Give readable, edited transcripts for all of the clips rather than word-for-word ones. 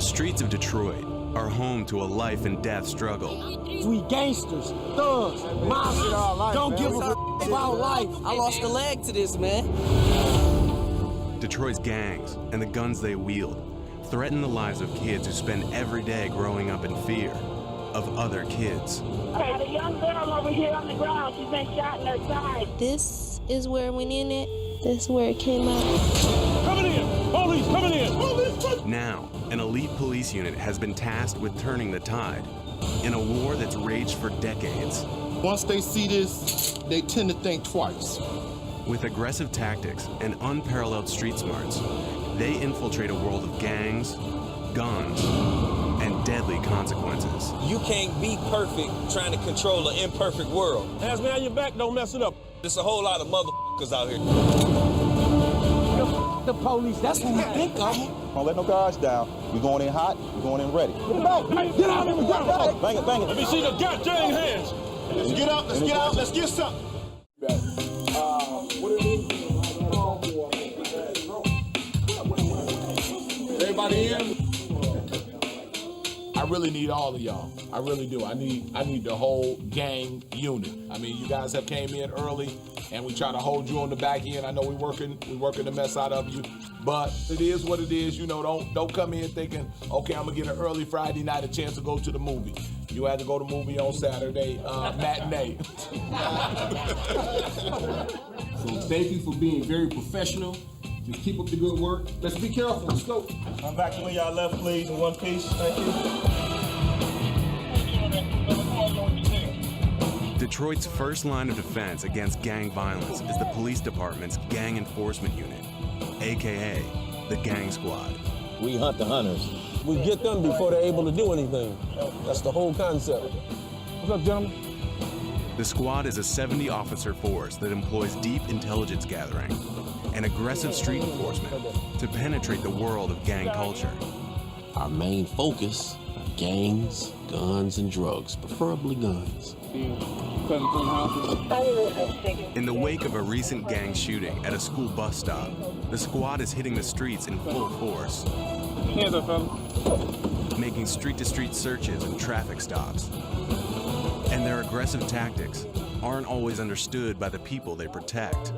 streets of Detroit are home to a life and death struggle. We gangsters, thugs, mobsters, don't give a f about life. I lost a leg to this, man. Detroit's gangs and the guns they wield threaten the lives of kids who spend every day growing up in fear of other kids. Hey, the young girl over here on the ground, she's been shot in her side. This is where we need it. This is where it came out. Coming in! Police, coming in! Police! Now, an elite police unit has been tasked with turning the tide in a war that's raged for decades. Once they see this, they tend to think twice. With aggressive tactics and unparalleled street smarts, they infiltrate a world of gangs, guns, and deadly consequences. You can't be perfect trying to control an imperfect world. Hands behind your back, don't mess it up. There's a whole lot of motherfuckers out here. The police, that's what we think of. Don't let no guards down. We're going in hot, we're going in ready. Get out of the ground! Bang it, bang it. Let me see the goddamn hands! Let's get out, let's get out, let's get something. Everybody in? I really need all of y'all. I really do. I need the whole gang unit. I mean, you guys have came in early and we try to hold you on the back end. I know we're working the mess out of you, but it is what it is. You know, don't come in thinking, okay, I'm gonna get an early Friday night a chance to go to the movie. You had to go to the movie on Saturday, matinee. So thank you for being very professional. Just keep up the good work. Let's be careful. Let's go. Come back to where y'all left, please, in one piece. Thank you. Detroit's first line of defense against gang violence is the police department's Gang Enforcement Unit, AKA the Gang Squad. We hunt the hunters. We get them before they're able to do anything. That's the whole concept. What's up, gentlemen? The squad is a 70-officer force that employs deep intelligence gathering and aggressive street enforcement to penetrate the world of gang culture. Our main focus are gangs, guns, and drugs, preferably guns. In the wake of a recent gang shooting at a school bus stop, the squad is hitting the streets in full force, Hands up, fella. making street-to-street searches and traffic stops. And their aggressive tactics aren't always understood by the people they protect.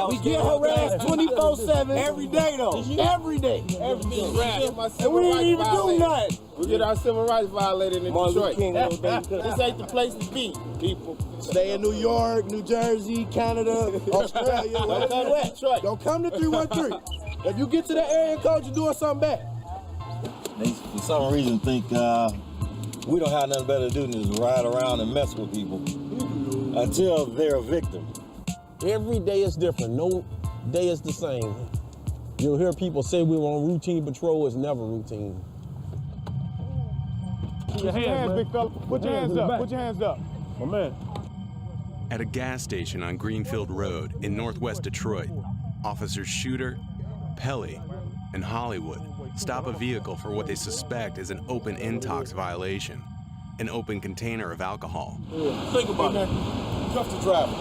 We get harassed 24/7 every day, though. Every day. And we didn't even do nothing. We get our civil rights violated in Detroit. This ain't the place to be, people. Stay in New York, New Jersey, Canada, Australia, wherever you at. Detroit. Don't come to 313. If you get to that area code, you're doing something bad. They, for some reason, think we don't have nothing better to do than just ride around and mess with people until they're a victim. Every day is different. No day is the same. You'll hear people say we were on routine patrol. It's never routine. Put your hands, big fella. Put your hands up. Put your hands up. My man. At a gas station on Greenfield Road in northwest Detroit, officers Shooter, Pelly, and Hollywood stop a vehicle for what they suspect is an open intox violation, an open container of alcohol. Think about it. Cuff the driver.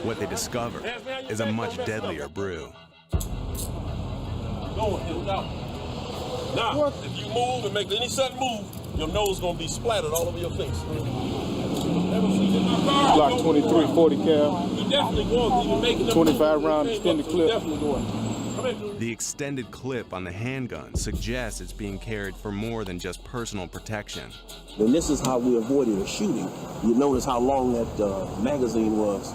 What they discover is a much deadlier brew. Going, look out. Now, if you move and make any sudden move, your nose gonna be splattered all over your face. Block 2340 cal. You definitely going. You making them 25 round extended clip. Definitely going. The extended clip on the handgun suggests it's being carried for more than just personal protection. And this is how we avoided a shooting. You notice how long that magazine was.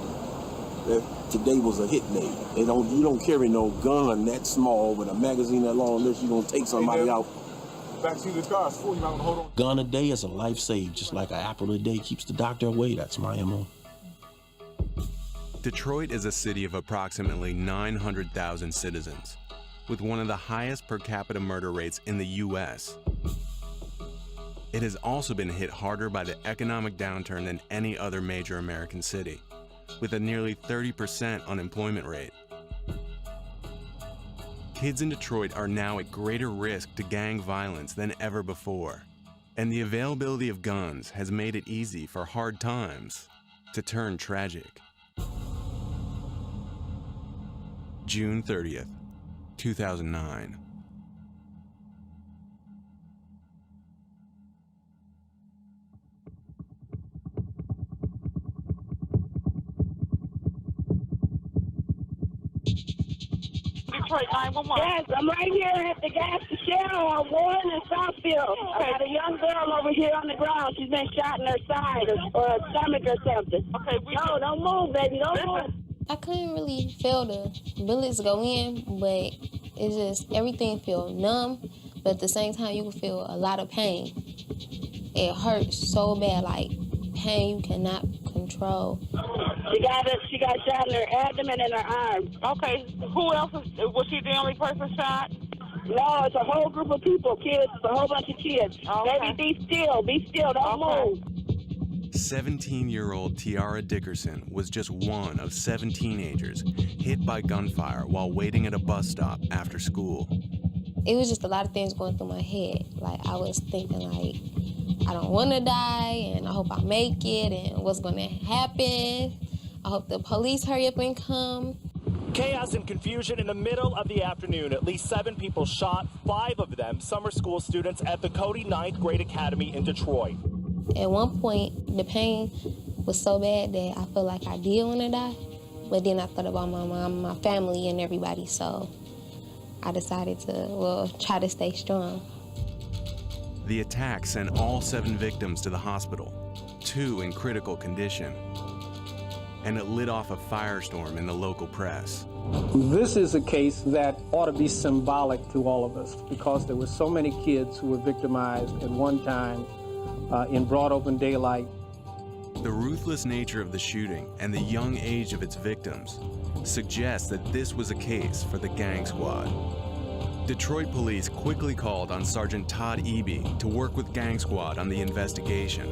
Today was a hit day. You don't carry no gun that small with a magazine that long unless you're gonna take somebody out. Backseat of the car is full. You might want to hold on. Gun a day is a life saved, just like an apple a day keeps the doctor away. That's my MO. Detroit is a city of approximately 900,000 citizens, with one of the highest per capita murder rates in the U.S. It has also been hit harder by the economic downturn than any other major American city, with a nearly 30% unemployment rate. Kids in Detroit are now at greater risk to gang violence than ever before, and the availability of guns has made it easy for hard times to turn tragic. June 30th, 2009. Detroit 911. Yes, I'm right here at the gas station on Warren and Southfield. I got a young girl over here on the ground. She's been shot in her side or her stomach or something. Okay, no, don't move, baby, don't move. I couldn't really feel the bullets go in, but it's just everything feel numb, but at the same time you can feel a lot of pain. It hurts so bad, like pain you cannot control. She got shot in her abdomen and her arms. Okay, who else was she the only person shot? No, it's a whole group of people, kids. It's a whole bunch of kids. Okay. Baby, be still, don't move. 17-year-old Tiara Dickerson was just one of 7 teenagers hit by gunfire while waiting at a bus stop after school. It was just a lot of things going through my head. Like, I was thinking, like, I don't want to die, and I hope I make it, and what's going to happen. I hope the police hurry up and come. Chaos and confusion in the middle of the afternoon. At least 7 people shot, 5 of them summer school students at the Cody 9th Grade Academy in Detroit. At one point, the pain was so bad that I felt like I did want to die. But then I thought about my mom, my family, and everybody, so I decided to, try to stay strong. The attack sent all 7 victims to the hospital, 2 in critical condition, and it lit off a firestorm in the local press. This is a case that ought to be symbolic to all of us because there were so many kids who were victimized at one time in broad open daylight. The ruthless nature of the shooting and the young age of its victims suggests that this was a case for the gang squad. Detroit police quickly called on Sergeant Todd Eby to work with Gang Squad on the investigation.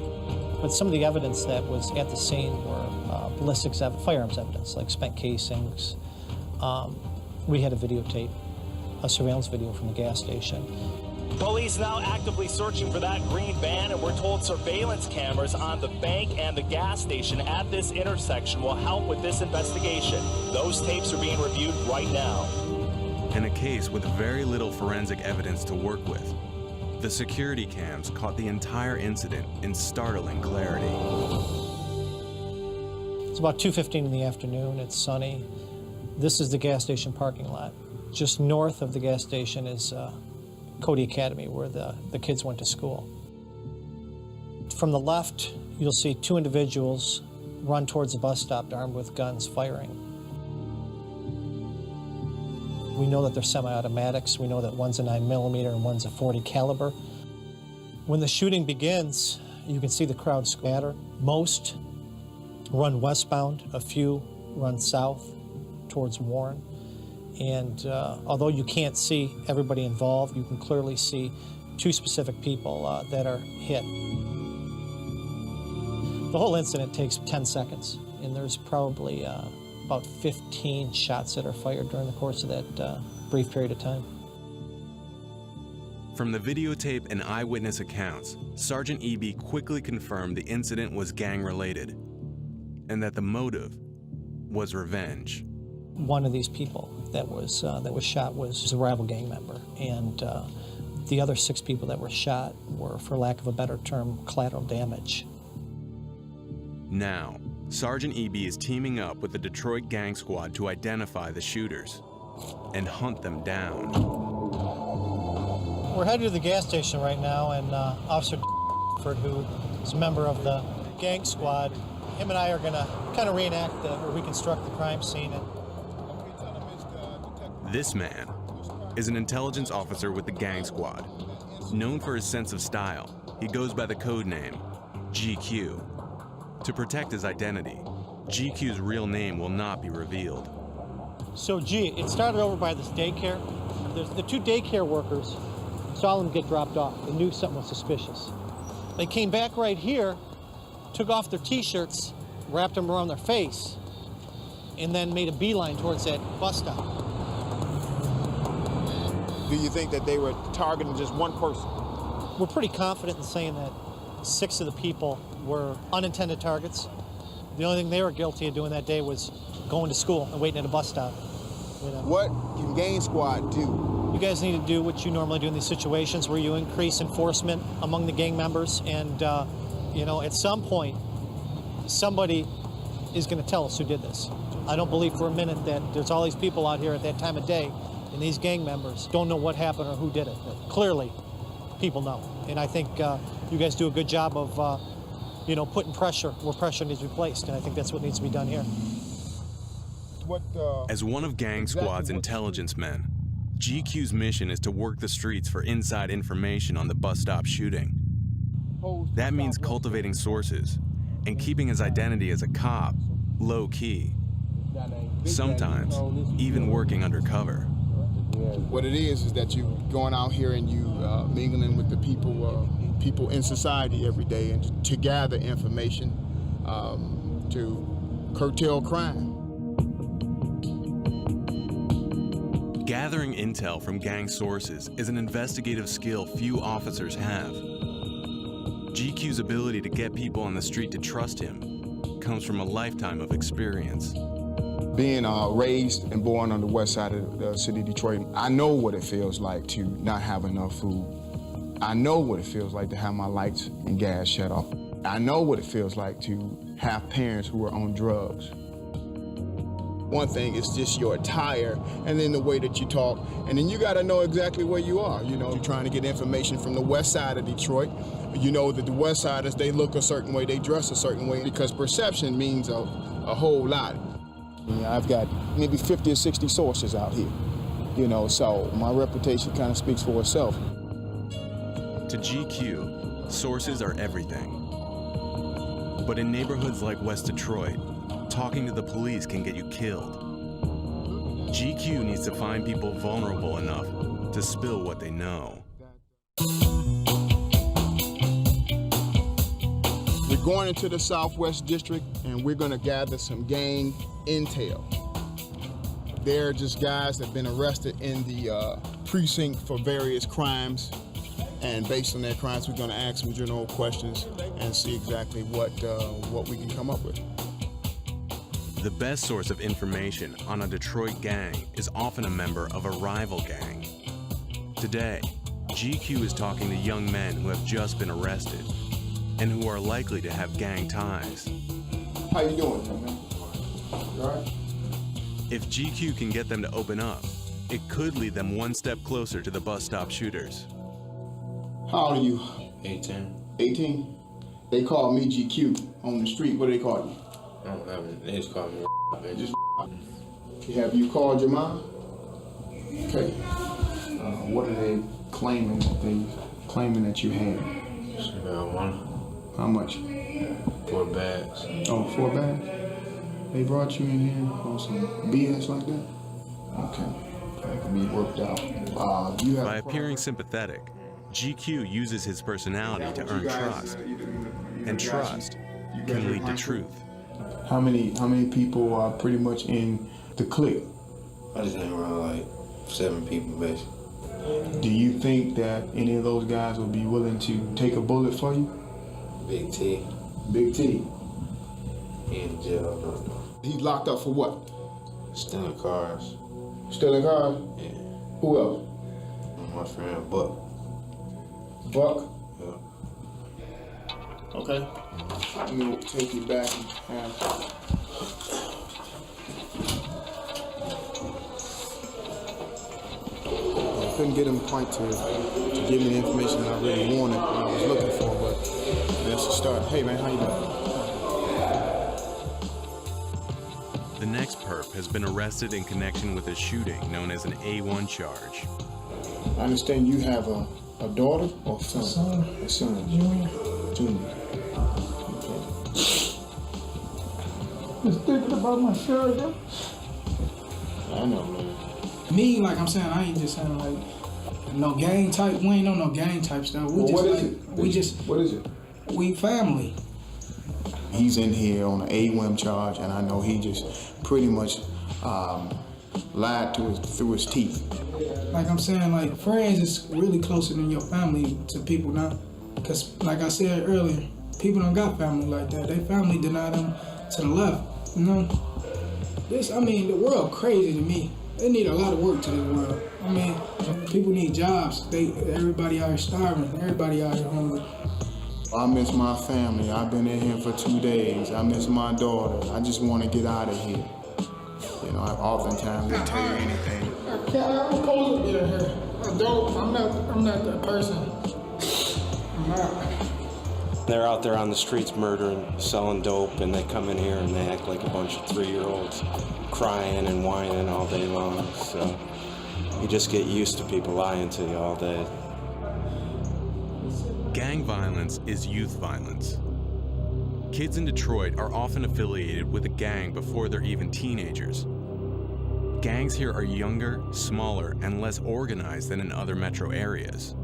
But some of the evidence that was at the scene were ballistics firearms evidence, like spent casings. We had a videotape, a surveillance video from the gas station. Police now actively searching for that green van, and we're told surveillance cameras on the bank and the gas station at this intersection will help with this investigation. Those tapes are being reviewed right now. In a case with very little forensic evidence to work with, the security cams caught the entire incident in startling clarity. It's about 2:15 in the afternoon. It's sunny. This is the gas station parking lot. Just north of the gas station is Cody Academy, where the kids went to school. From the left, you'll see 2 individuals run towards the bus stop armed with guns firing. We know that they're semi-automatics. We know that one's a 9mm and one's a .40 caliber. When the shooting begins, you can see the crowd scatter. Most run westbound, a few run south towards Warren. And although you can't see everybody involved, you can clearly see 2 specific people that are hit. The whole incident takes 10 seconds, and there's probably about 15 shots that are fired during the course of that brief period of time. From the videotape and eyewitness accounts, Sergeant Eby quickly confirmed the incident was gang-related and that the motive was revenge. One of these people that was shot was a rival gang member, and the other 6 people that were shot were, for lack of a better term, collateral damage. Now, Sergeant Eby is teaming up with the Detroit Gang Squad to identify the shooters and hunt them down. We're headed to the gas station right now, and Officer who is a member of the gang squad, him and I are going to kind of reenact or reconstruct the crime scene. This man is an intelligence officer with the gang squad. Known for his sense of style, he goes by the code name GQ. To protect his identity, GQ's real name will not be revealed. So G, it started over by this daycare. The 2 daycare workers saw them get dropped off. They knew something was suspicious. They came back right here, took off their t-shirts, wrapped them around their face, and then made a beeline towards that bus stop. Do you think that they were targeting just one person? We're pretty confident in saying that 6 of the people were unintended targets. The only thing they were guilty of doing that day was going to school and waiting at a bus stop. You know? What can Gang Squad do? You guys need to do what you normally do in these situations where you increase enforcement among the gang members, and you know, at some point, somebody is going to tell us who did this. I don't believe for a minute that there's all these people out here at that time of day and these gang members don't know what happened or who did it. Clearly, people know. And I think you guys do a good job of, putting pressure where pressure needs to be placed, and I think that's what needs to be done here. As one of Gang Squad's intelligence men, GQ's mission is to work the streets for inside information on the bus stop shooting. That means cultivating sources and keeping his identity as a cop low-key. Sometimes even working undercover. What it is that you going out here and you mingling with the people in society every day, and to gather information to curtail crime. Gathering intel from gang sources is an investigative skill few officers have. GQ's ability to get people on the street to trust him comes from a lifetime of experience. Being raised and born on the west side of the city of Detroit, I know what it feels like to not have enough food. I know what it feels like to have my lights and gas shut off. I know what it feels like to have parents who are on drugs. One thing is just your attire and then the way that you talk, and then you got to know exactly where you are. You're trying to get information from the west side of Detroit. You know that the west siders, they look a certain way, they dress a certain way, because perception means a whole lot. I've got maybe 50 or 60 sources out here, so my reputation kind of speaks for itself. To GQ, sources are everything. But in neighborhoods like West Detroit, talking to the police can get you killed. GQ needs to find people vulnerable enough to spill what they know. We're going into the Southwest District, and we're going to gather some gang intel. They're just guys that have been arrested in the precinct for various crimes, and based on their crimes, we're going to ask some general questions and see exactly what we can come up with. The best source of information on a Detroit gang is often a member of a rival gang. Today, GQ is talking to young men who have just been arrested and who are likely to have gang ties. How you doing, man? You all right? If GQ can get them to open up, it could lead them one step closer to the bus stop shooters. How old are you? 18. 18? They call me GQ on the street. What do they call you? I don't have any. They just call me just. Have you called your mom? Okay. What are they claiming that you had? Marijuana. How much? 4 bags. Oh, 4 bags? They brought you in here on some BS like that? Okay. That can be worked out. By appearing sympathetic, GQ uses his personality to earn trust. And trust can lead to truth. How many people are pretty much in the clique? I just hang around like 7 people, basically. Do you think that any of those guys would be willing to take a bullet for you? Big T. Big T? He in jail. He's locked up for what? Stealing cars. Stealing cars? Yeah. Who else? My friend Buck. Buck? Yeah. Okay. I'm gonna take you back and I couldn't get him quite to give me the information that I really wanted, what I was looking for, but that's a start. Hey man, how you doing? The next perp has been arrested in connection with a shooting known as an A1 charge. I understand you have a daughter or son? A son. Junior. Just thinking about my children. I know, man. Me, like I'm saying, I ain't just saying like no gang type. We ain't on no gang type stuff. We Well, just what is it? We family. He's in here on an A1 charge, and I know he just pretty much lied through his teeth. Like I'm saying, like friends is really closer than your family to people now. Cause like I said earlier, people don't got family like that. They family deny them to the left. The world crazy to me. They need a lot of work to this world. People need jobs. Everybody out here starving. Everybody out here hungry. I miss my family. I've been in here for 2 days. I miss my daughter. I just want to get out of here. You know, oftentimes they tell you anything. I'm supposed to be here. I'm not that person. I'm not. They're out there on the streets murdering, selling dope, and they come in here and they act like a bunch of 3-year-olds crying and whining all day long. So you just get used to people lying to you all day. Gang violence is youth violence. Kids in Detroit are often affiliated with a gang before they're even teenagers. Gangs here are younger, smaller, and less organized than in other metro areas.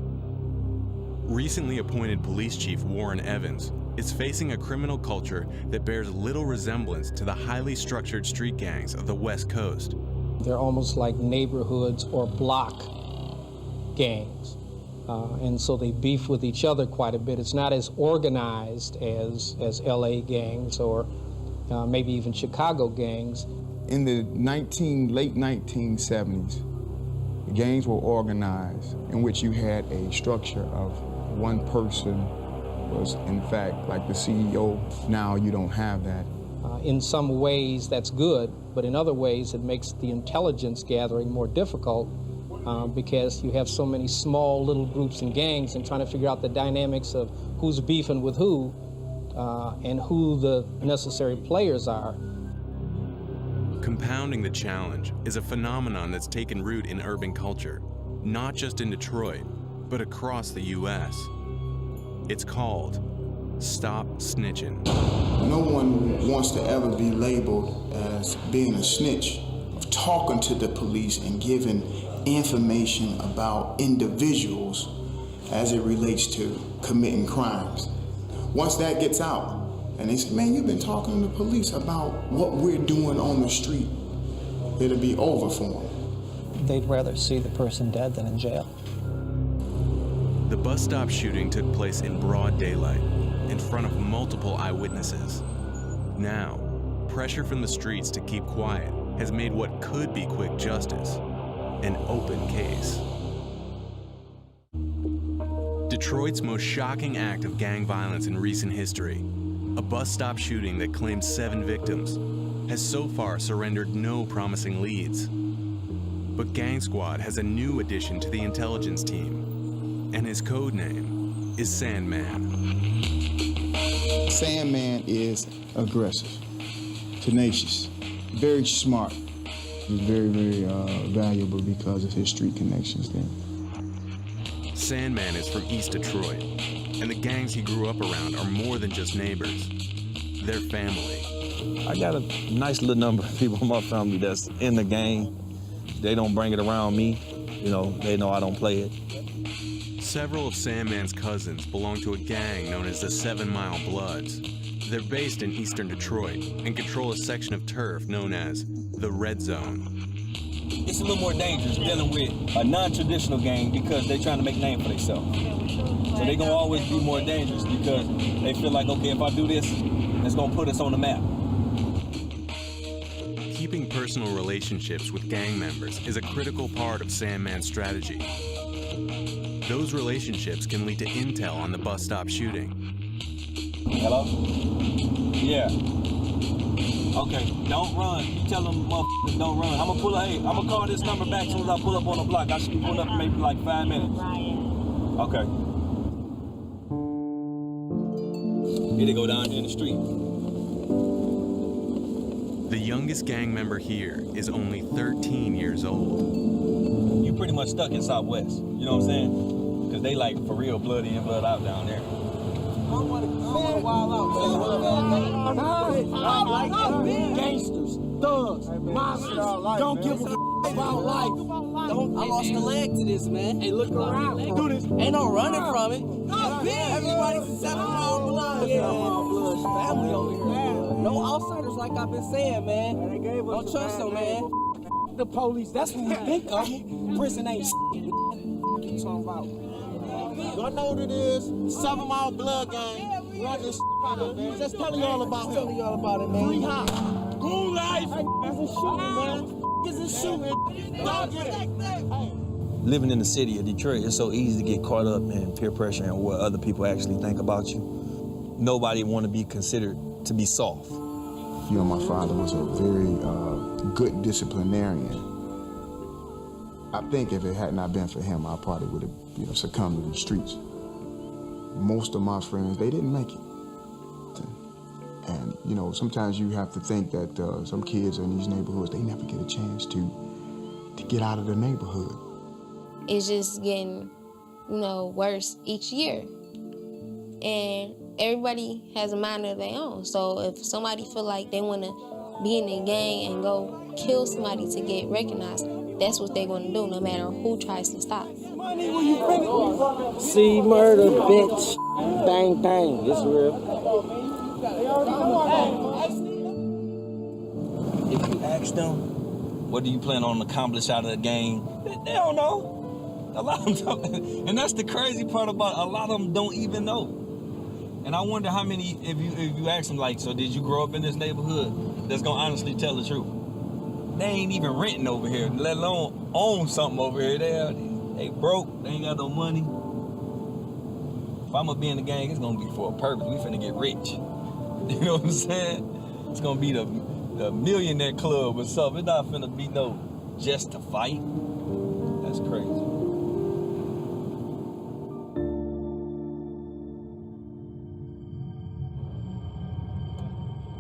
Recently appointed police chief Warren Evans is facing a criminal culture that bears little resemblance to the highly structured street gangs of the West Coast. They're almost like neighborhoods or block gangs. And so they beef with each other quite a bit. It's not as organized as LA gangs or maybe even Chicago gangs. In the late 1970s, the gangs were organized in which you had a structure of one person was in fact like the CEO. Now you don't have that. In some ways that's good, but in other ways it makes the intelligence gathering more difficult because you have so many small little groups and gangs and trying to figure out the dynamics of who's beefing with who and who the necessary players are. Compounding the challenge is a phenomenon that's taken root in urban culture, not just in Detroit, but across the U.S. It's called Stop Snitching. No one wants to ever be labeled as being a snitch, of talking to the police and giving information about individuals as it relates to committing crimes. Once that gets out, and they say, man, you've been talking to the police about what we're doing on the street, it'll be over for them. They'd rather see the person dead than in jail. The bus stop shooting took place in broad daylight, in front of multiple eyewitnesses. Now, pressure from the streets to keep quiet has made what could be quick justice an open case. Detroit's most shocking act of gang violence in recent history, a bus stop shooting that claimed 7 victims, has so far surrendered no promising leads. But Gang Squad has a new addition to the intelligence team, and his code name is Sandman. Sandman is aggressive, tenacious, very smart. He's very, very valuable because of his street connections there. Sandman is from East Detroit, and the gangs he grew up around are more than just neighbors. They're family. I got a nice little number of people in my family that's in the gang. They don't bring it around me. You know, they know I don't play it. Several of Sandman's cousins belong to a gang known as the 7 Mile Bloods. They're based in eastern Detroit and control a section of turf known as the Red Zone. It's a little more dangerous dealing with a non-traditional gang because they're trying to make a name for themselves. So they're gonna always be more dangerous because they feel like, okay, if I do this, it's gonna put us on the map. Keeping personal relationships with gang members is a critical part of Sandman's strategy. Those relationships can lead to intel on the bus stop shooting. Hello? Yeah. Okay, don't run. You tell them motherfuckers don't run. I'm gonna call this number back as soon as I pull up on the block. I should be pulling up in maybe like 5 minutes. Okay. Here they go down here in the street. The youngest gang member here is only 13 years old. You pretty much stuck in Southwest. You know what I'm saying? Because they like for real bloody and blood out down there. Gangsters, thugs, monsters, don't give a about life. I lost a leg to this, man. Hey, look around. Do this. Ain't no running from it. Everybody's 7 Mile Blood. Yeah. Family over here. No outsiders, like I've been saying, man. Don't trust them, man. The police, that's what we think of them. Prison ain't shit. What you talking about? Y'all know what it is? 7 Mile Blood Gang. Run this man. Just telling y'all about it. Telling y'all about it, man. Free hop. Cool life. Isn't shooting, man. Isn't shooting. Don't get it. Living in the city of Detroit, it's so easy to get caught up in peer pressure and what other people actually think about you. Nobody want to be considered to be soft. You know, my father was a very good disciplinarian. I think if it had not been for him, I probably would have, succumbed to the streets. Most of my friends, they didn't make it. And, sometimes you have to think that some kids in these neighborhoods, they never get a chance to get out of the neighborhood. It's just getting, worse each year. And everybody has a mind of their own. So if somebody feel like they want to be in a gang and go kill somebody to get recognized, that's what they're going to do, no matter who tries to stop. See murder, bitch. Bang, bang. It's real. If you ask them, what do you plan on accomplish out of the game? They don't know. A lot of them don't. And that's the crazy part about it. A lot of them don't even know. And I wonder how many, if you ask them, like, so did you grow up in this neighborhood, that's gonna honestly tell the truth? They ain't even renting over here, let alone own something over here. They broke, they ain't got no money. If I'm gonna be in the gang, it's gonna be for a purpose. We finna get rich. You know what I'm saying? It's gonna be the millionaire club or something. It's not finna be no just to fight. That's crazy.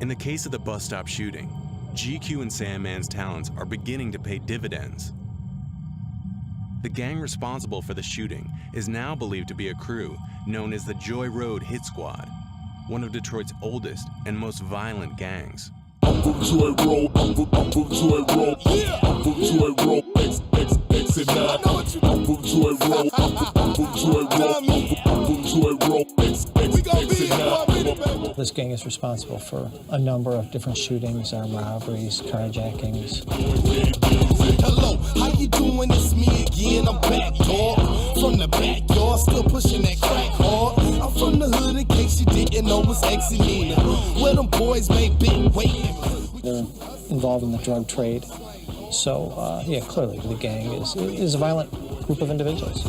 In the case of the bus stop shooting, GQ and Sandman's talents are beginning to pay dividends. The gang responsible for the shooting is now believed to be a crew known as the Joy Road Hit Squad, one of Detroit's oldest and most violent gangs. I'm from Joy Road, I'm from Joy Road, yeah. I'm from Joy Road, X and 9. I'm from Joy Road, I'm from Joy Road, I'm from Joy Road, X and 9. This gang is responsible for a number of different shootings, armed robberies, carjackings. Hello, how you doing? It's me again. I'm back, dog. From the backyard, still pushing that crack hard. I'm from the hood, in case you didn't know, it's Excelina. Where them boys make big weight. They're involved in the drug trade. So, yeah, clearly the gang is a violent group of individuals.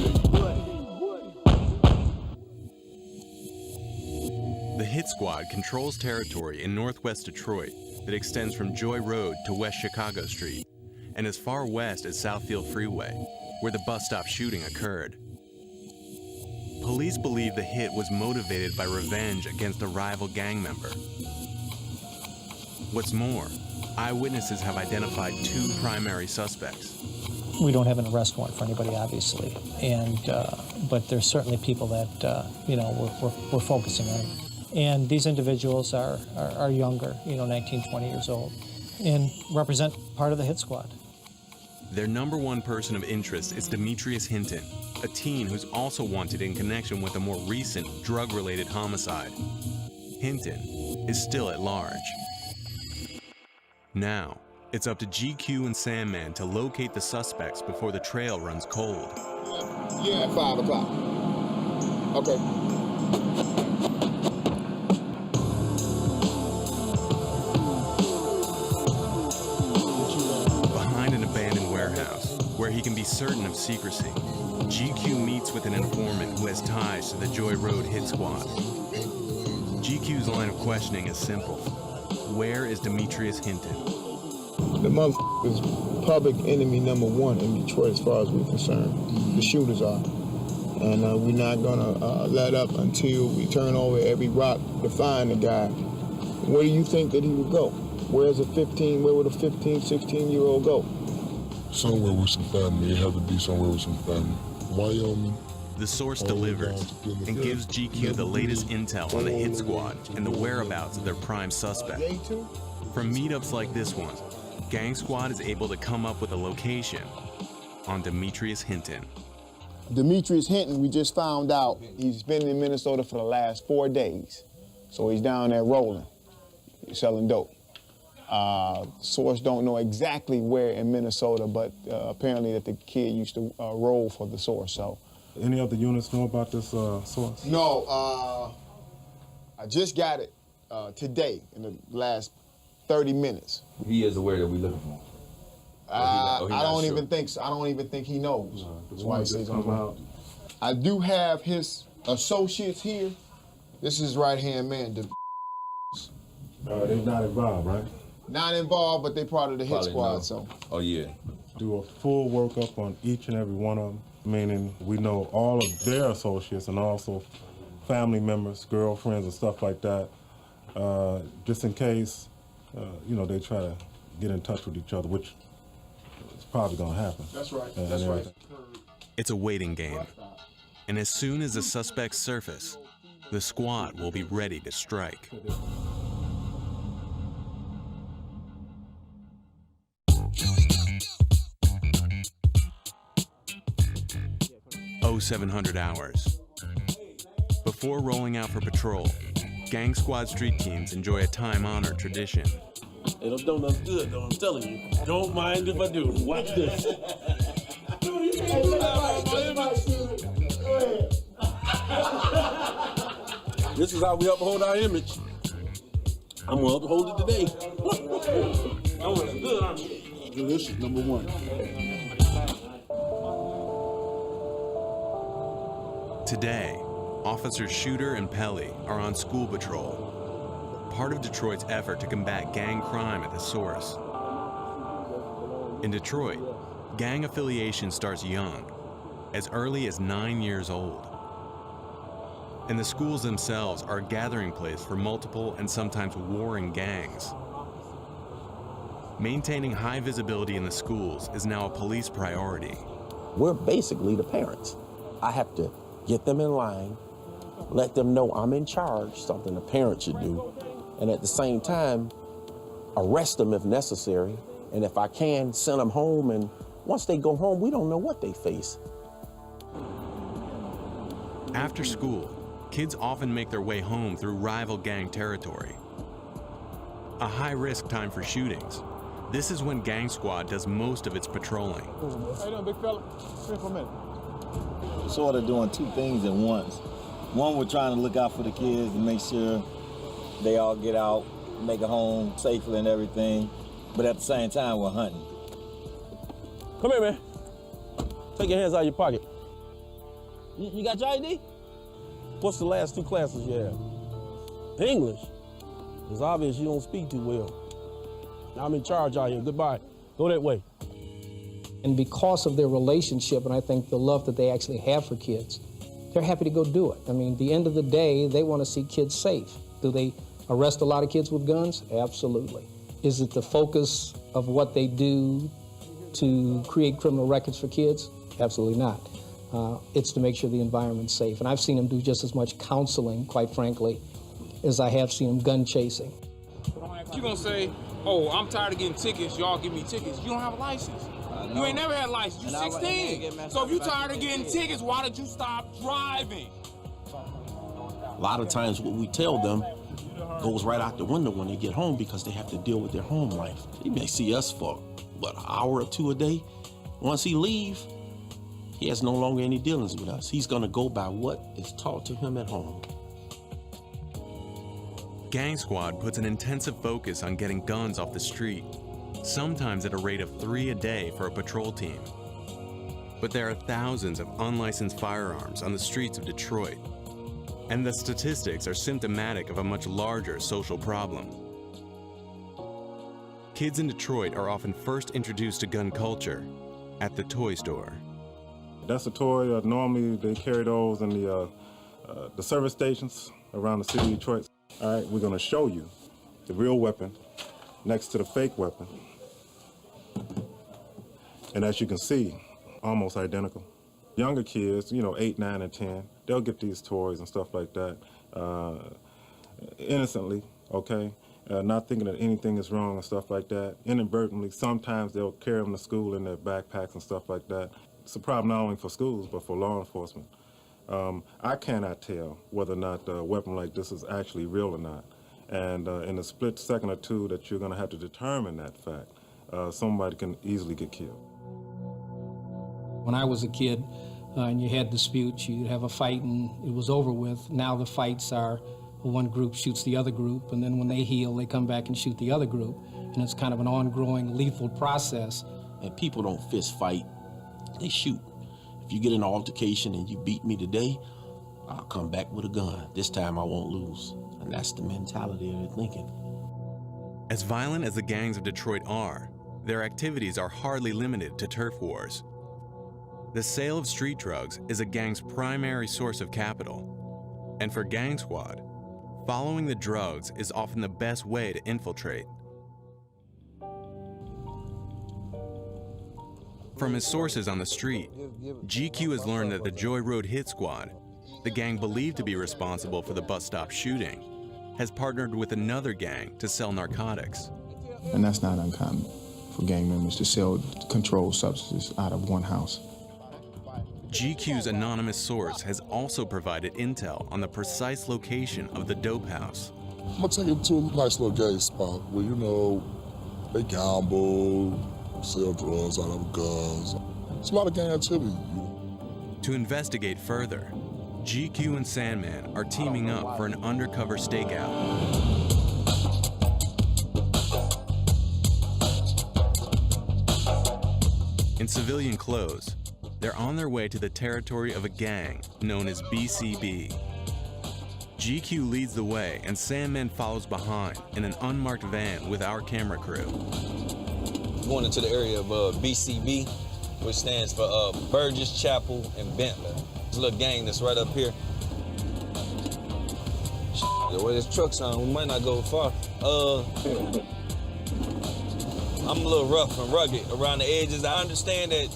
The Hit Squad controls territory in northwest Detroit that extends from Joy Road to West Chicago Street and as far west as Southfield Freeway, where the bus stop shooting occurred. Police believe the hit was motivated by revenge against a rival gang member. What's more, eyewitnesses have identified two primary suspects. We don't have an arrest warrant for anybody, obviously, but there's certainly people that we're focusing on. And these individuals are younger, 19, 20 years old, and represent part of the Hit Squad. Their number one person of interest is Demetrius Hinton, a teen who's also wanted in connection with a more recent drug-related homicide. Hinton is still at large. Now, it's up to GQ and Sandman to locate the suspects before the trail runs cold. Yeah, at 5 o'clock. Okay. Behind an abandoned warehouse, where he can be certain of secrecy, GQ meets with an informant who has ties to the Joy Road Hit Squad. GQ's line of questioning is simple. Where is Demetrius Hinton? The motherfucker is public enemy number one in Detroit as far as we're concerned. The shooters are. And we're not gonna let up until we turn over every rock to find the guy. Where do you think that he would go? Where would a 15, 16-year-old go? Somewhere with some family. It had to be somewhere with some family. Wyoming. The source delivers and gives GQ the latest intel on the Hit Squad and the whereabouts of their prime suspect. From meetups like this one, Gang Squad is able to come up with a location on Demetrius Hinton. Demetrius Hinton, we just found out he's been in Minnesota for the last 4 days. So he's down there rolling, selling dope. Source don't know exactly where in Minnesota, but apparently that the kid used to roll for the source. So. Any other units know about this source? No, I just got it today in the last 30 minutes. He is aware that we're looking for him. I don't even think so. I don't even think he knows. That's why he says out. I do have his associates here. This is right-hand man. They're not involved, right? Not involved, but they're part of the hit Probably squad, no. so. Oh, yeah. Do a full workup on each and every one of them, meaning we know all of their associates and also family members, girlfriends, and stuff like that, just in case, they try to get in touch with each other, which is probably going to happen. That's right. And That's right. everything. It's a waiting game. And as soon as the suspects surface, the squad will be ready to strike. Oh, 700 hours. Before rolling out for patrol, Gang Squad street teams enjoy a time-honored tradition. Hey, those donuts good, though, I'm telling you. Don't mind if I do. Watch this. This is how we uphold our image. I'm gonna uphold it today. Donuts good, aren't you? Delicious, number one. Today, Officers Shooter and Pelly are on school patrol, part of Detroit's effort to combat gang crime at the source. In Detroit, gang affiliation starts young, as early as 9 years old. And the schools themselves are a gathering place for multiple and sometimes warring gangs. Maintaining high visibility in the schools is now a police priority. We're basically the parents. I have to get them in line, let them know I'm in charge, something a parent should do, and at the same time, arrest them if necessary, and if I can, send them home, and once they go home, we don't know what they face. After school, kids often make their way home through rival gang territory. A high-risk time for shootings. This is when Gang Squad does most of its patrolling. How you doing, big fella? Come here for a minute. Sort of doing two things at once. One, we're trying to look out for the kids and make sure they all get out, make it home safely and everything. But at the same time, we're hunting. Come here, man. Take your hands out of your pocket. You got your ID? What's the last 2 classes you have? English. It's obvious you don't speak too well. I'm in charge out here. Goodbye. Go that way. And because of their relationship, and I think the love that they actually have for kids, they're happy to go do it. I mean, at the end of the day, they want to see kids safe. Do they arrest a lot of kids with guns? Absolutely. Is it the focus of what they do to create criminal records for kids? Absolutely not. It's to make sure the environment's safe. And I've seen them do just as much counseling, quite frankly, as I have seen them gun chasing. You're gonna say, oh, I'm tired of getting tickets, y'all give me tickets. You don't have a license. You ain't never had a license, you 16. So if you tired of getting tickets, why did you stop driving? A lot of times what we tell them goes right out the window when they get home because they have to deal with their home life. He may see us for, what, an hour or 2 a day? Once he leaves, he has no longer any dealings with us. He's gonna go by what is taught to him at home. Gang Squad puts an intensive focus on getting guns off the street, sometimes at a rate of 3 a day for a patrol team. But there are thousands of unlicensed firearms on the streets of Detroit, and the statistics are symptomatic of a much larger social problem. Kids in Detroit are often first introduced to gun culture at the toy store. That's a toy. Normally they carry those in the service stations around the city of Detroit. All right, we're gonna show you the real weapon next to the fake weapon. And as you can see, almost identical. Younger kids, 8, 9, and 10, they'll get these toys and stuff like that innocently, okay? Not thinking that anything is wrong and stuff like that. Inadvertently, sometimes they'll carry them to school in their backpacks and stuff like that. It's a problem not only for schools, but for law enforcement. I cannot tell whether or not a weapon like this is actually real or not. And in a split second or two that you're gonna have to determine that fact, somebody can easily get killed. When I was a kid and you had disputes, you'd have a fight and it was over with. Now the fights are one group shoots the other group, and then when they heal, they come back and shoot the other group. And it's kind of an ongoing lethal process. And people don't fist fight, they shoot. If you get in an altercation and you beat me today, I'll come back with a gun. This time I won't lose. And that's the mentality they're thinking. As violent as the gangs of Detroit are, their activities are hardly limited to turf wars. The sale of street drugs is a gang's primary source of capital, and for Gang Squad, following the drugs is often the best way to infiltrate. From his sources on the street, GQ has learned that the Joy Road Hit Squad, the gang believed to be responsible for the bus stop shooting, has partnered with another gang to sell narcotics. And that's not uncommon for gang members to sell controlled substances out of one house. GQ's anonymous source has also provided intel on the precise location of the dope house. I'm gonna take him to a nice little gay spot where, you know, they gamble, sell drugs out of guns. It's a lot of gang activity. To investigate further, GQ and Sandman are teaming up for an undercover stakeout. In civilian clothes, they're on their way to the territory of a gang known as BCB. GQ leads the way and Sandman follows behind in an unmarked van with our camera crew. Going into the area of BCB, which stands for Burgess, Chapel, and Bentley. There's a little gang that's right up here. The way this truck's on, we might not go far. I'm a little rough and rugged around the edges. I understand that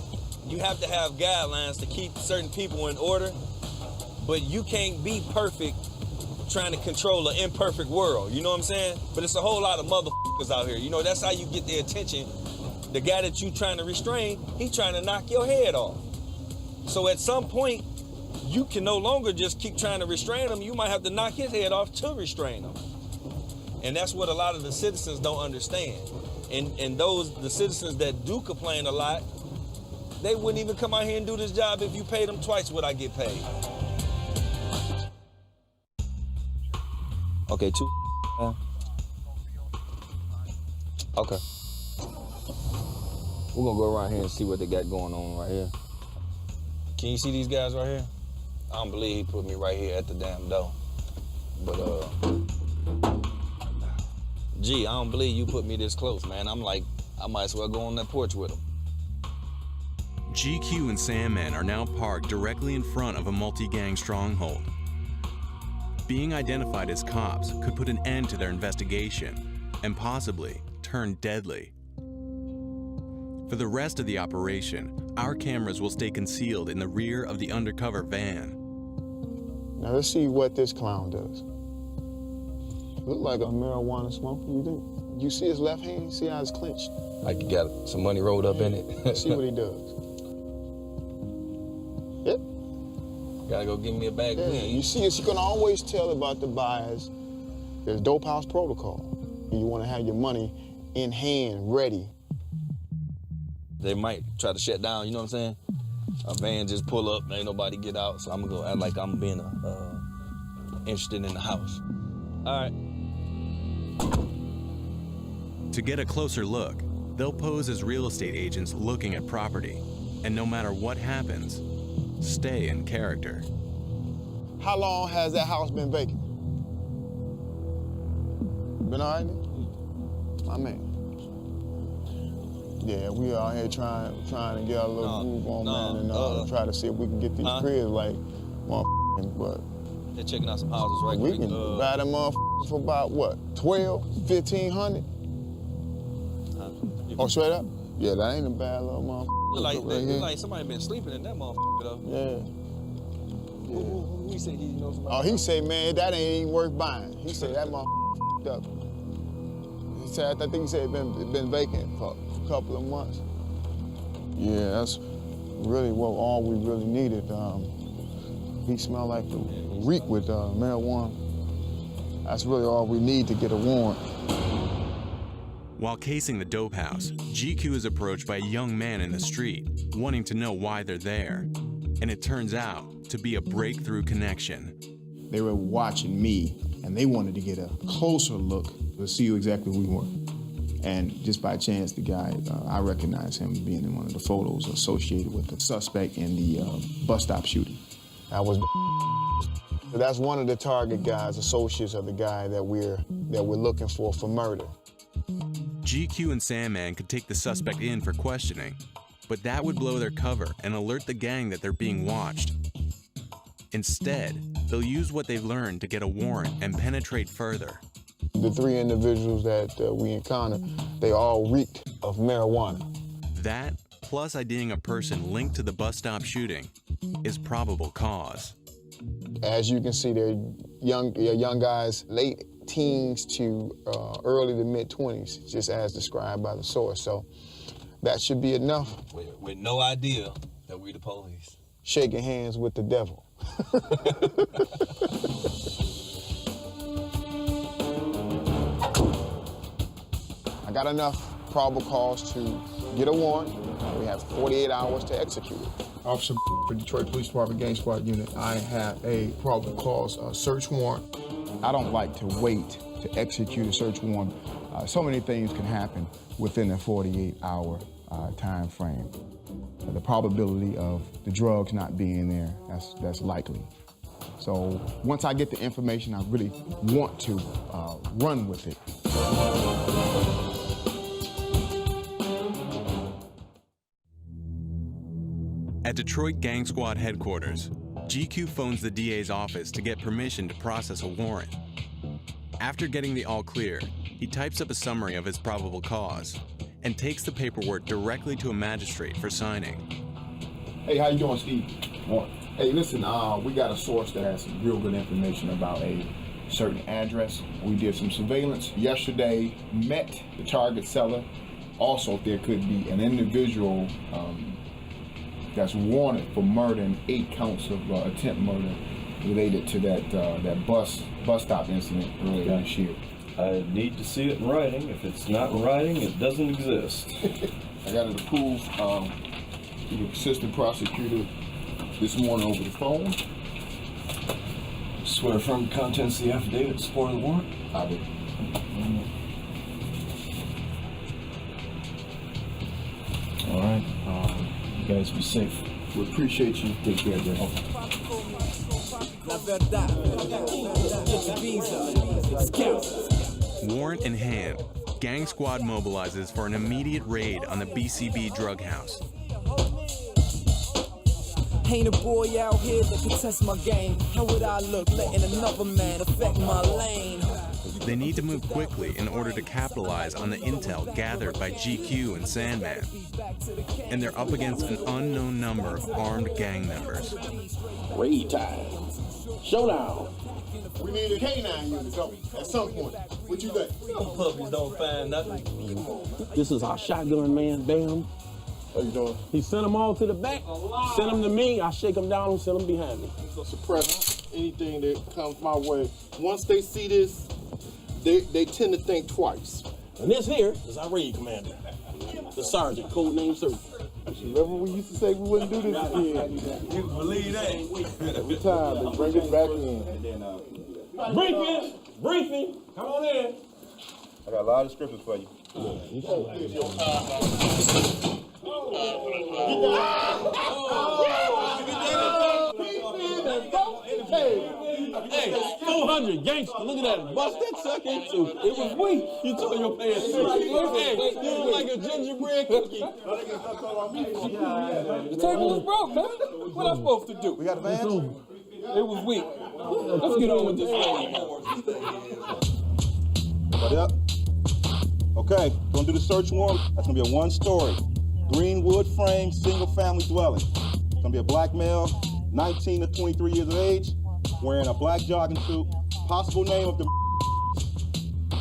you have to have guidelines to keep certain people in order, but you can't be perfect trying to control an imperfect world, you know what I'm saying? But it's a whole lot of motherfuckers out here. You know, that's how you get their attention. The guy that you trying to restrain, he trying to knock your head off. So at some point, you can no longer just keep trying to restrain him. You might have to knock his head off to restrain him. And that's what a lot of the citizens don't understand. And the citizens that do complain a lot, they wouldn't even come out here and do this job if you paid them twice what I get paid. Okay, two. Okay. We're gonna go around here and see what they got going on right here. Can you see these guys right here? I don't believe he put me right here at the damn door. But gee, I don't believe you put me this close, man. I'm like, I might as well go on that porch with him. GQ and Sandman are now parked directly in front of a multi-gang stronghold. Being identified as cops could put an end to their investigation and possibly turn deadly. For the rest of the operation, our cameras will stay concealed in the rear of the undercover van. Now let's see what this clown does. Look like a marijuana smoker, you think? You see his left hand? See how it's clenched? Like you got some money rolled up in it. See what he does. Yep. Gotta go give me a bag of weed. You see, you can always tell about the buyers. There's dope house protocol. You want to have your money in hand, ready. They might try to shut down, you know what I'm saying? A van just pull up, ain't nobody get out, so I'm gonna go act like I'm being interested in the house. All right. To get a closer look, they'll pose as real estate agents looking at property, and no matter what happens, stay in character. How long has that house been vacant? Been all right? My man. Yeah, we out here trying to get a little groove on, man, and try to see if we can get these cribs like motherfucking, but they're checking out some houses right we quick. can buy them motherfuckers for about what, 12, 1,500? Oh, straight up? Yeah, that ain't a bad little motherfucker. Look like somebody been sleeping in that motherfucker though. Yeah. Who he said he knows somebody? Oh, he say, man, that ain't even worth buying. He said that motherfucker up. He said, I think he said it been vacant for a couple of months. Yeah, that's really all we really needed. He smelled like the reek with marijuana. That's really all we need to get a warrant. While casing the dope house, GQ is approached by a young man in the street, wanting to know why they're there. And it turns out to be a breakthrough connection. They were watching me, and they wanted to get a closer look to see who exactly we were. And just by chance, the guy, I recognized him being in one of the photos associated with the suspect in the bus stop shooting. That's one of the target guys, associates of the guy that we're looking for murder. GQ and Sandman could take the suspect in for questioning, but that would blow their cover and alert the gang that they're being watched. Instead, they'll use what they've learned to get a warrant and penetrate further. The 3 individuals that we encountered, they all reeked of marijuana. That, plus IDing a person linked to the bus stop shooting, is probable cause. As you can see, they're young guys, late teens to early to mid-20s, just as described by the source. So that should be enough. With no idea that we the police. Shaking hands with the devil. I got enough probable cause to get a warrant. We have 48 hours to execute it. Officer for Detroit Police Department Gang Squad Unit, I have a probable cause search warrant. I don't like to wait to execute a search warrant. So many things can happen within a 48-hour time frame. The probability of the drugs not being there, that's likely. So once I get the information, I really want to run with it. At Detroit Gang Squad headquarters, GQ phones the DA's office to get permission to process a warrant. After getting the all clear, he types up a summary of his probable cause and takes the paperwork directly to a magistrate for signing. Hey, how you doing, Steve? Hey, listen, we got a source that has some real good information about a certain address. We did some surveillance yesterday, met the target seller. Also, there could be an individual that's wanted for murder and 8 counts of attempt murder related to that bus stop incident earlier this year. I need to see it in writing. If it's not in writing, it doesn't exist. I got it approved to the assistant prosecutor this morning over the phone. Swear affirm the contents of the affidavit to support the warrant? I do. All right. You guys be safe. We appreciate you. Take care, bro. Warrant in hand, Gang Squad mobilizes for an immediate raid on the BCB drug house. Ain't a boy out here that can test my game. How would I look letting another man affect my lane? They need to move quickly in order to capitalize on the intel gathered by GQ and Sandman. And they're up against an unknown number of armed gang members. Raid time. Showdown. We need a canine unit, don't we? At some point. What you think? Them puppies don't find nothing. This is our shotgun man, Bam. How you doing? He sent them all to the back, send them to me, I shake them down and send them behind me. So suppress anything that comes my way. Once they see this, they tend to think twice. And this here is our raid commander, the sergeant, code name Sir. Remember we used to say we wouldn't do this again? You can believe that. Every time they bring us back in. Briefing, come on in. I got a lot of scriptures for you. Hey, 400 gangster, look at that. Bust that sucker into. It was weak. You tore your pants. Hey, you look like a gingerbread cookie. The table was broke, man. What am I supposed to do? We got a van? It was weak. Let's get on with this thing. Everybody up? Okay, gonna do the search warrant. That's gonna be a 1-story, green wood frame, single family dwelling. It's gonna be a black male, 19 to 23 years of age, wearing a black jogging suit. Possible name of the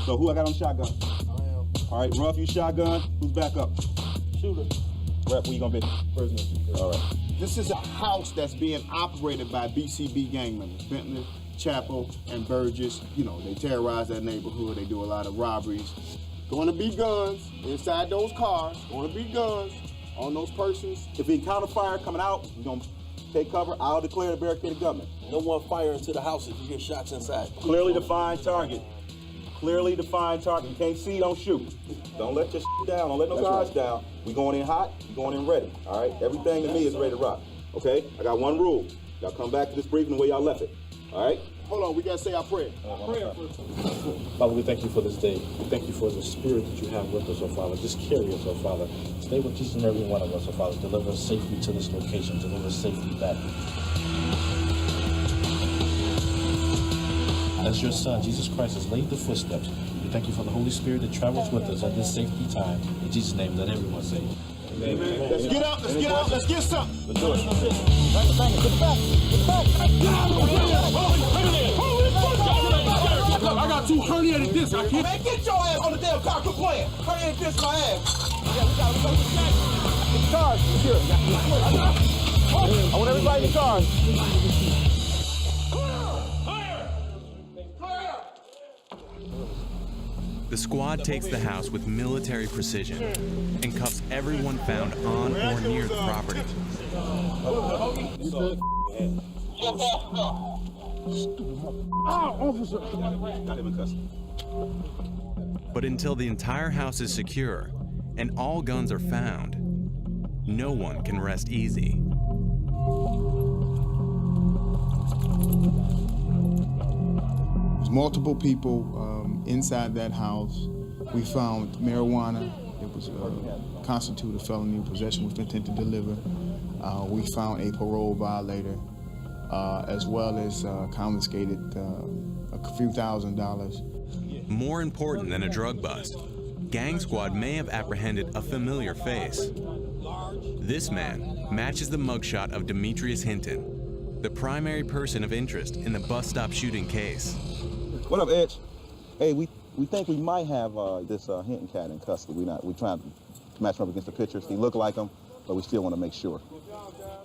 So who I got on shotgun? All right, Ruff, you shotgun. Who's back up? Shooter. Rep, where you gonna be? Prisoner. All right. This is a house that's being operated by BCB gang members, Bentley, Chapel, and Burgess. You know, they terrorize that neighborhood. They do a lot of robberies. Going to be guns inside those cars. Going to be guns on those persons. If we encounter fire coming out, we're gonna take cover. I'll declare the barricaded government. No one fire into the house if you hear shots inside. Clearly defined target. Clearly defined target. You can't see, don't shoot. Don't let your shit down. Don't let no guards down. We going in hot. We going in ready. All right. Everything to me is ready to rock. Okay. I got one rule. Y'all come back to this briefing the way y'all left it. All right. Hold on. We gotta say our prayer. Prayer first. Father, we thank you for this day. We thank you for the spirit that you have with us, oh Father. Just carry us, oh Father. Stay with each and every one of us, oh Father. Deliver us safely to this location. Deliver us safely back. As your Son, Jesus Christ, has laid the footsteps, we thank you for the Holy Spirit that travels with us at this safety time. In Jesus' name, let everyone say amen. Let's get out, let's get out, let's get something. Let's do it. I got 2 herniated discs. I can't. Man, get your ass on the damn car. Quit playing. Herniated discs my ass. Yeah, we got to go to the cars. Here. I want everybody in the cars. The squad takes the house with military precision and cuffs everyone found on or near the property. But until the entire house is secure and all guns are found, no one can rest easy. There's multiple people inside that house. We found marijuana. It was constituted a felony possession with intent to deliver. We found a parole violator, as well as confiscated a few $1,000s. More important than a drug bust, Gang Squad may have apprehended a familiar face. This man matches the mugshot of Demetrius Hinton, the primary person of interest in the bus stop shooting case. What up, Edge? Hey, we think we might have this Hinton cat in custody. We trying to match him up against the pictures. He look like him, but we still want to make sure.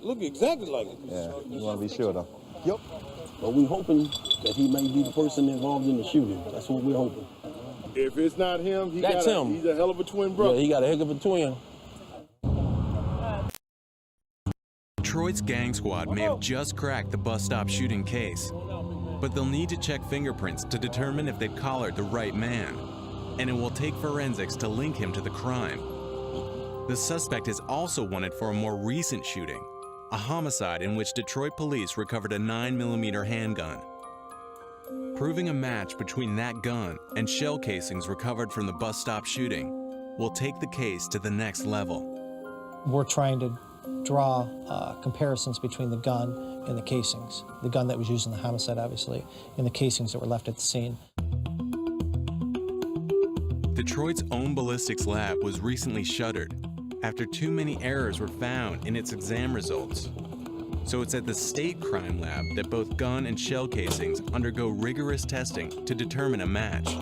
Look exactly like him. Yeah, we want to be sure though. Yep. But we're hoping that he may be the person involved in the shooting. That's what we're hoping. If it's not him, he's a hell of a twin brother. Yeah, he got a heck of a twin. Detroit's Gang Squad may have just cracked the bus stop shooting case, but they'll need to check fingerprints to determine if they've collared the right man, and it will take forensics to link him to the crime. The suspect is also wanted for a more recent shooting, a homicide in which Detroit police recovered a 9mm handgun. Proving a match between that gun and shell casings recovered from the bus stop shooting will take the case to the next level. We're trying to draw comparisons between the gun and the casings. The gun that was used in the homicide, obviously, and the casings that were left at the scene. Detroit's own ballistics lab was recently shuttered after too many errors were found in its exam results. So it's at the state crime lab that both gun and shell casings undergo rigorous testing to determine a match.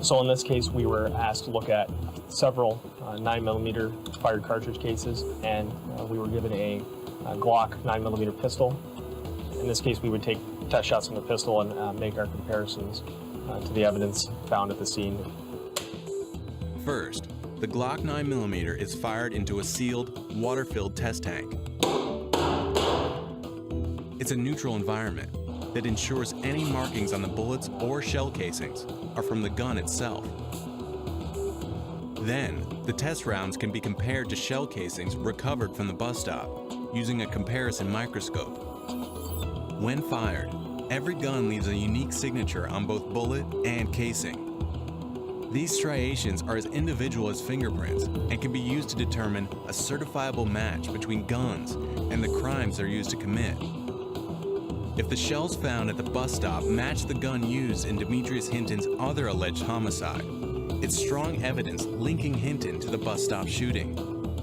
So in this case, we were asked to look at several 9mm fired cartridge cases, and we were given a Glock 9mm pistol. In this case, we would take test shots from the pistol and make our comparisons to the evidence found at the scene. First, the Glock 9mm is fired into a sealed, water-filled test tank. It's a neutral environment that ensures any markings on the bullets or shell casings are from the gun itself. Then, the test rounds can be compared to shell casings recovered from the bus stop using a comparison microscope. When fired, every gun leaves a unique signature on both bullet and casing. These striations are as individual as fingerprints and can be used to determine a certifiable match between guns and the crimes they're used to commit. If the shells found at the bus stop match the gun used in Demetrius Hinton's other alleged homicide, it's strong evidence linking Hinton to the bus stop shooting.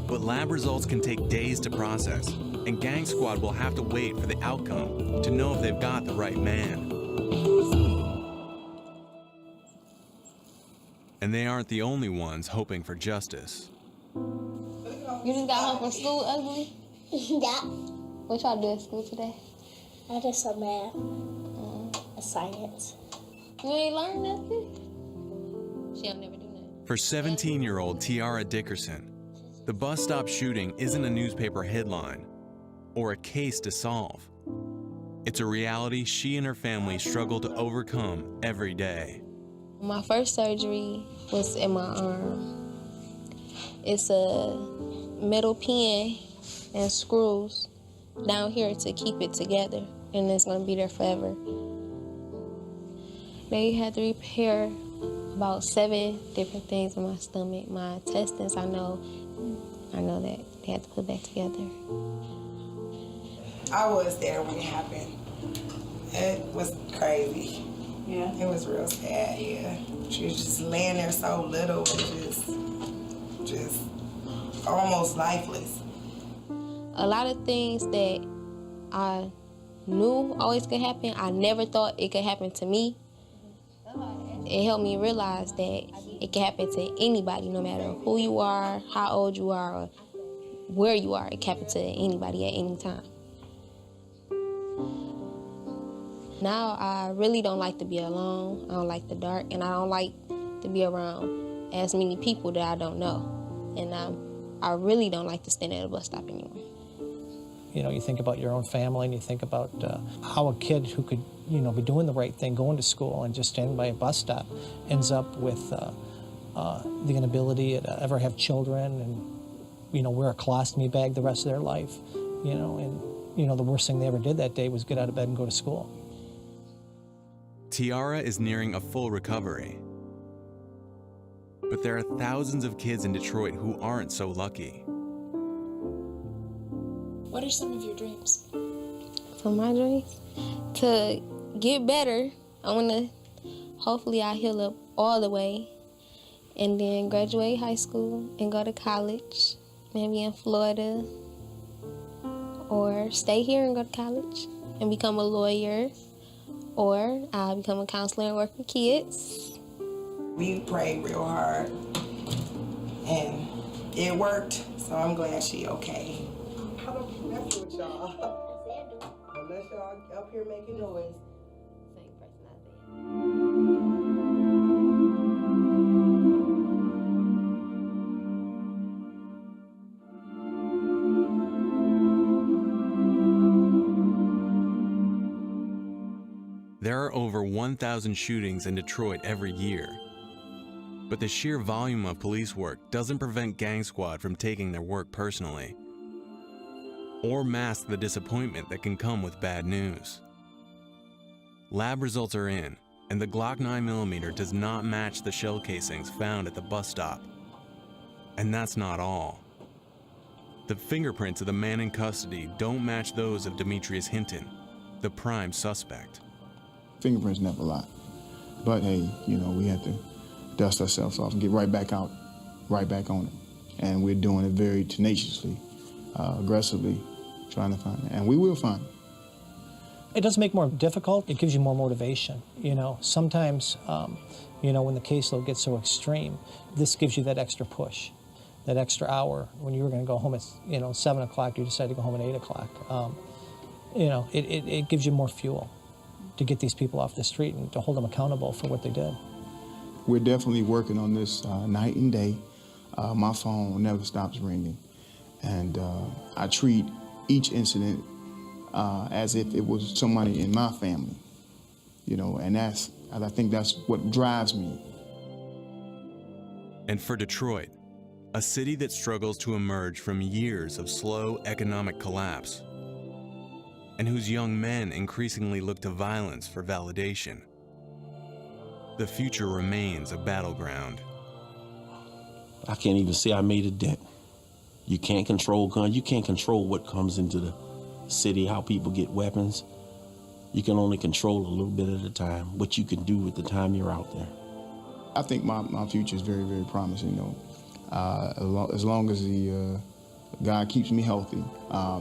But lab results can take days to process, and Gang Squad will have to wait for the outcome to know if they've got the right man. And they aren't the only ones hoping for justice. You just got home from school, ugly? Yeah. What y'all do at school today? I did some math and science. You ain't learned nothing? She'll never do nothing. For 17-year-old Tiara Dickerson, the bus stop shooting isn't a newspaper headline or a case to solve. It's a reality she and her family struggle to overcome every day. My first surgery was in my arm. It's a metal pin and screws down here to keep it together, and it's gonna be there forever. They had to repair about 7 different things in my stomach. My intestines, I know that they had to put back together. I was there when it happened. It was crazy. Yeah. It was real sad, yeah. She was just laying there so little and just almost lifeless. A lot of things that I knew always could happen, I never thought it could happen to me. It helped me realize that it can happen to anybody, no matter who you are, how old you are, or where you are. It can happen to anybody at any time. Now I really don't like to be alone. I don't like the dark, and I don't like to be around as many people that I don't know. And I really don't like to stand at a bus stop anymore. You know, you think about your own family, and you think about how a kid who could, you know, be doing the right thing, going to school, and just standing by a bus stop, ends up with the inability to ever have children, and you know, wear a colostomy bag the rest of their life. You know, and you know, the worst thing they ever did that day was get out of bed and go to school. Tiara is nearing a full recovery. But there are thousands of kids in Detroit who aren't so lucky. What are some of your dreams? So my dreams? To get better. I want to, hopefully I heal up all the way and then graduate high school and go to college, maybe in Florida, or stay here and go to college and become a lawyer, or I'll become a counselor and work with kids. We prayed real hard, and it worked, so I'm glad she okay. I don't mess with y'all. Unless y'all up here making noise. There are over 1,000 shootings in Detroit every year. But the sheer volume of police work doesn't prevent Gang Squad from taking their work personally, or mask the disappointment that can come with bad news. Lab results are in, and the Glock 9mm does not match the shell casings found at the bus stop. And that's not all. The fingerprints of the man in custody don't match those of Demetrius Hinton, the prime suspect. Fingerprints never lie. But hey, you know, we had to dust ourselves off and get right back out, right back on it. And we're doing it very tenaciously, aggressively, trying to find it. And we will find it. It does make it more difficult. It gives you more motivation. You know, sometimes, you know, when the caseload gets so extreme, this gives you that extra push, that extra hour. When you were going to go home at, you know, 7 o'clock, you decide to go home at 8 o'clock. You know, it gives you more fuel to get these people off the street and to hold them accountable for what they did. We're definitely working on this night and day. My phone never stops ringing. And I treat each incident as if it was somebody in my family, you know, and I think that's what drives me. And for Detroit, a city that struggles to emerge from years of slow economic collapse, and whose young men increasingly look to violence for validation, the future remains a battleground. I can't even say I made a dent. You can't control guns. You can't control what comes into the city, how people get weapons. You can only control a little bit at a time, what you can do with the time you're out there. I think my future is very, very promising, you know. As long as God keeps me healthy.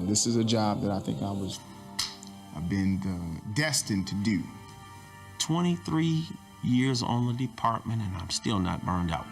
This is a job that I think I've been destined to do. 23 years on the department, and I'm still not burned out.